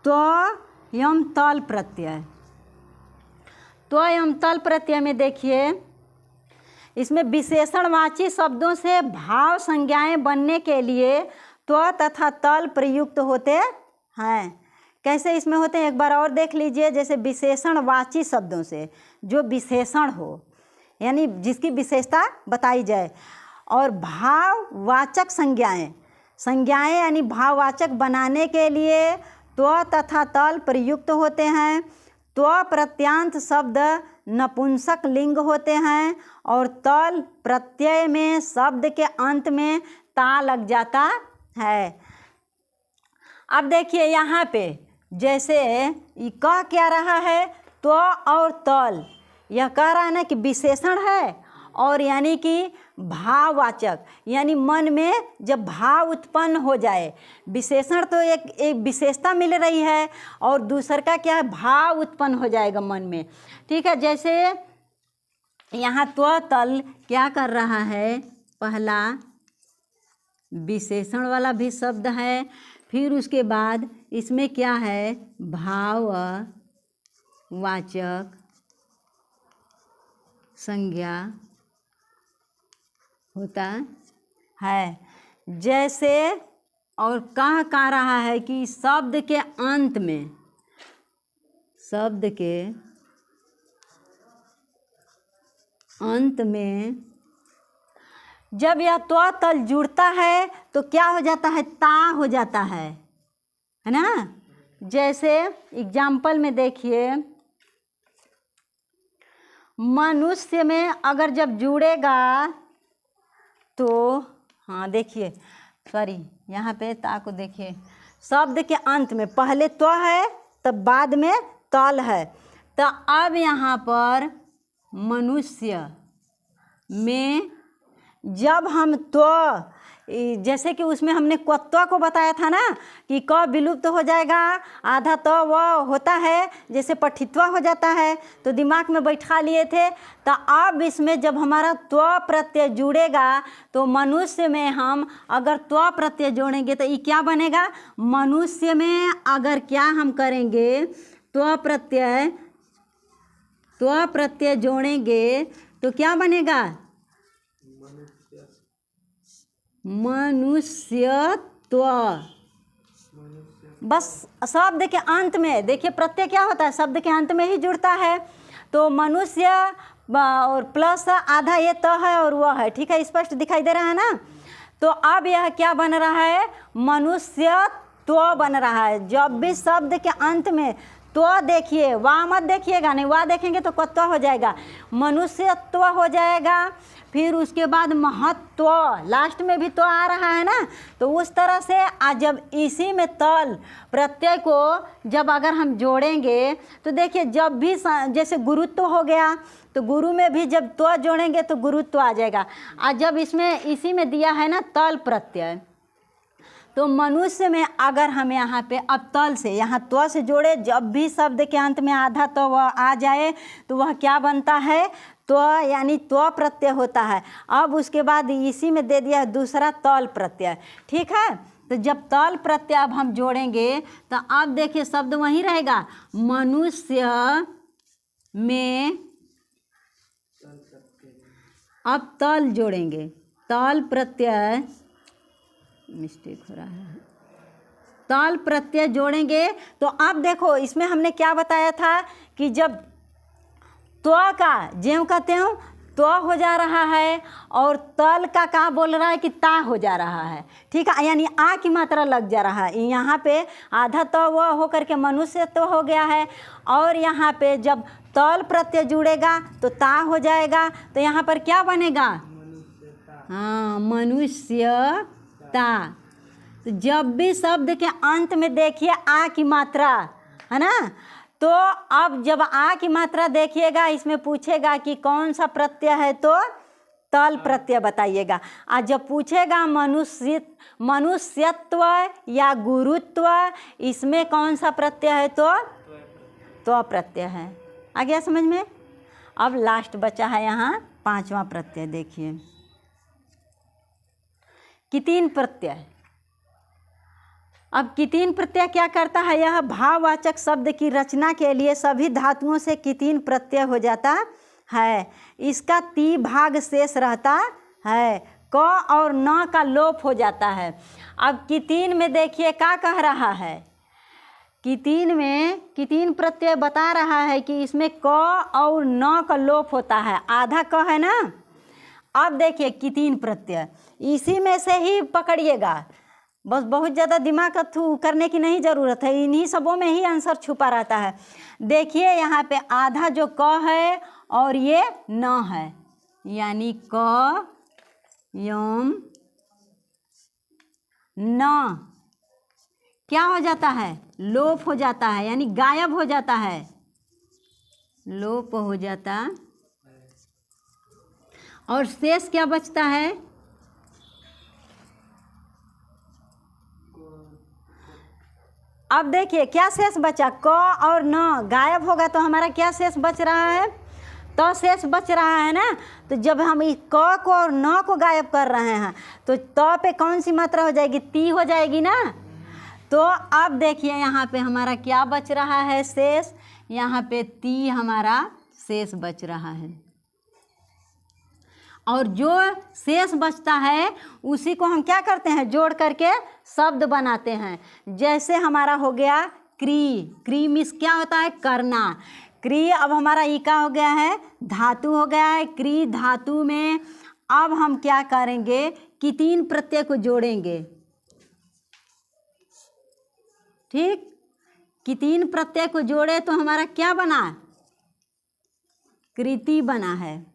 त्व एवं तल प्रत्यय। त्व एवं तल प्रत्यय में देखिए, इसमें विशेषणवाची शब्दों से भाव संज्ञाएं बनने के लिए त्व तथा तल प्रयुक्त होते हैं। कैसे इसमें होते हैं एक बार और देख लीजिए। जैसे विशेषणवाची शब्दों से, जो विशेषण हो यानी जिसकी विशेषता बताई जाए, और भाववाचक संज्ञाएं यानी भाववाचक बनाने के लिए त्व तथा तल प्रयुक्त होते हैं। त्व प्रत्यांत शब्द नपुंसक लिंग होते हैं और तल प्रत्यय में शब्द के अंत में ता लग जाता है। अब देखिए यहाँ पे जैसे ये कह क्या रहा है, त्व और तल, यह कह रहा है ना कि विशेषण है और यानी कि भाववाचक, यानी मन में जब भाव उत्पन्न हो जाए। विशेषण तो एक विशेषता मिल रही है और दूसर का क्या है, भाव उत्पन्न हो जाएगा मन में। ठीक है, जैसे यहाँ त्व तल क्या कर रहा है, पहला विशेषण वाला भी शब्द है, फिर उसके बाद इसमें क्या है, भाववाचक संज्ञा होता है। जैसे और कह रहा है कि शब्द के अंत में जब यह त्व तल जुड़ता है तो क्या हो जाता है, ता हो जाता है ना। जैसे एग्जाम्पल में देखिए, मनुष्य में अगर जब जुड़ेगा तो हाँ देखिए, सॉरी यहाँ पे ता को देखिए, शब्द के अंत में पहले त्व है तब बाद में तल है। तो अब यहाँ पर मनुष्य में जब हम त्व, जैसे कि उसमें हमने क्वत्व को बताया था ना कि क विलुप्त हो जाएगा, आधा तो व होता है, जैसे पठित्वा हो जाता है, तो दिमाग में बैठा लिए थे। तो अब इसमें जब हमारा त्व प्रत्यय जुड़ेगा तो मनुष्य में हम अगर त्व प्रत्यय जोड़ेंगे तो ये क्या बनेगा, मनुष्य में अगर क्या हम करेंगे, त्व प्रत्यय जोड़ेंगे तो क्या बनेगा, मनुष्यत्व। बस शब्द के अंत में देखिए, प्रत्यय क्या होता है, शब्द के अंत में ही जुड़ता है। तो मनुष्य और प्लस आधा ये त है और वह है। ठीक है, स्पष्ट दिखाई दे रहा है ना। तो अब यह क्या बन रहा है, मनुष्यत्व बन रहा है। जब भी शब्द के अंत में तो देखिए, वाह मत देखिएगा, नहीं वाह देखेंगे तो कत्व हो जाएगा, मनुष्यत्व हो जाएगा। फिर उसके बाद महत्व, लास्ट में भी तो आ रहा है ना। तो उस तरह से जब इसी में तल प्रत्यय को जब अगर हम जोड़ेंगे तो देखिए, जब भी जैसे गुरुत्व हो गया तो गुरु में भी जब त्व जोड़ेंगे तो गुरुत्व आ जाएगा। और जब इसमें इसी में दिया है ना तल प्रत्यय, तो मनुष्य में अगर हम यहाँ पे अब तल से यहाँ त्व से जोड़े, जब भी शब्द के अंत में आधा तो वह आ जाए तो वह क्या बनता है, त्व यानी त्व प्रत्यय होता है। अब उसके बाद इसी में दे दिया है दूसरा तल प्रत्यय। ठीक है, तो जब तल प्रत्यय अब हम जोड़ेंगे तो अब देखिए शब्द वहीं रहेगा, मनुष्य में अब तल जोड़ेंगे, तल प्रत्यय, मिस्टेक हो रहा है, तल प्रत्यय जोड़ेंगे। तो अब देखो इसमें हमने क्या बताया था कि जब त्व का ज्यों का त्यों त्व हो जा रहा है और तल का बोल रहा है कि ता हो जा रहा है। ठीक है, यानी आ की मात्रा लग जा रहा है। यहाँ पे आधा तो वह हो करके मनुष्य तो हो गया है, और यहाँ पे जब तल प्रत्यय जुड़ेगा तो ता हो जाएगा। तो यहाँ पर क्या बनेगा, हाँ मनुष्यता। तो जब भी शब्द के अंत में देखिए आ की मात्रा है ना, तो अब जब आ की मात्रा देखिएगा, इसमें पूछेगा कि कौन सा प्रत्यय है तो तल प्रत्यय बताइएगा। और जब पूछेगा मनुष्यत्व या गुरुत्व, इसमें कौन सा प्रत्यय है तो प्रत्यय है। आ गया समझ में। अब लास्ट बचा है यहाँ पांचवा प्रत्यय। देखिए कि तीन प्रत्यय, अब कितीन प्रत्यय क्या करता है, यह भाववाचक शब्द की रचना के लिए सभी धातुओं से कितीन प्रत्यय हो जाता है। इसका ती भाग शेष रहता है, क और न का लोप हो जाता है। अब कितीन में देखिए क्या कह रहा है, कितीन में कितीन प्रत्यय बता रहा है कि इसमें क और न का लोप होता है, आधा क है ना। अब देखिए कितीन प्रत्यय इसी में से ही पकड़िएगा, बस बहुत ज़्यादा दिमाग करने की नहीं ज़रूरत है, इन्हीं सबों में ही आंसर छुपा रहता है। देखिए यहाँ पे आधा जो क है और ये न है, यानी क यम न क्या हो जाता है, लोप हो जाता है, यानी गायब हो जाता है, लोप हो जाता। और शेष क्या बचता है, अब देखिए क्या शेष बचा, क और न गायब होगा तो हमारा क्या शेष बच रहा है, तो शेष बच रहा है ना। तो जब हम इस क को और न को गायब कर रहे हैं तो त पे कौन सी मात्रा हो जाएगी, ती हो जाएगी ना। तो अब देखिए यहाँ पे हमारा क्या बच रहा है शेष, यहाँ पे ती हमारा शेष बच रहा है। और जो शेष बचता है उसी को हम क्या करते हैं, जोड़ करके शब्द बनाते हैं। जैसे हमारा हो गया क्री, क्री मीन्स क्या होता है, करना। क्री अब हमारा इका हो गया है, धातु हो गया है, क्री धातु में अब हम क्या करेंगे, कितीन प्रत्यय को जोड़ेंगे। ठीक, कितीन प्रत्यय को जोड़े तो हमारा क्या बना, कृति बना है।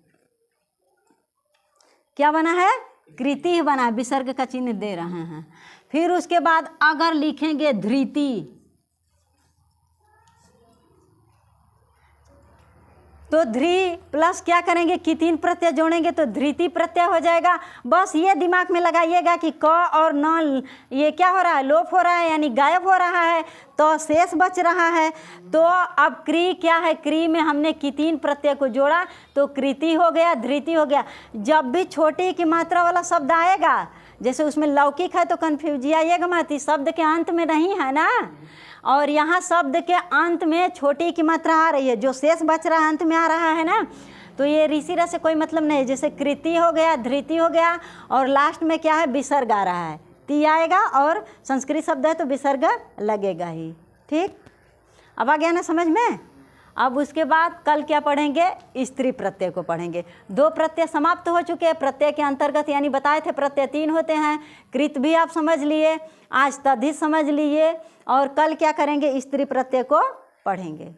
क्या बना है, कृति बना, विसर्ग का चिन्ह दे रहे हैं। फिर उसके बाद अगर लिखेंगे धृति, तो ध्री प्लस क्या करेंगे, कितीन प्रत्यय जोड़ेंगे तो धृति प्रत्यय हो जाएगा। बस ये दिमाग में लगाइएगा कि क और न ये क्या हो रहा है, लोप हो रहा है, यानी गायब हो रहा है, तो शेष बच रहा है। तो अब क्री क्या है, क्री में हमने कितीन प्रत्यय को जोड़ा तो कृति हो गया, धृति हो गया। जब भी छोटी की मात्रा वाला शब्द आएगा, जैसे उसमें लौकिक है तो कन्फ्यूजिएगा मत, शब्द के अंत में नहीं है ना, और यहाँ शब्द के अंत में छोटी की मात्रा आ रही है, जो शेष बच रहा है अंत में आ रहा है ना, तो ये ऋषि रस से कोई मतलब नहीं। जैसे कृति हो गया, धृति हो गया, और लास्ट में क्या है, विसर्ग आ रहा है, ती आएगा और संस्कृत शब्द है तो विसर्ग लगेगा ही। ठीक, अब आ गया ना समझ में। अब उसके बाद कल क्या पढ़ेंगे, स्त्री प्रत्यय को पढ़ेंगे। 2 प्रत्यय समाप्त हो चुके हैं प्रत्यय के अंतर्गत, यानी बताए थे प्रत्यय 3 होते हैं। कृत भी आप समझ लिए, आज तद्धित समझ लिए, और कल क्या करेंगे, स्त्री प्रत्यय को पढ़ेंगे।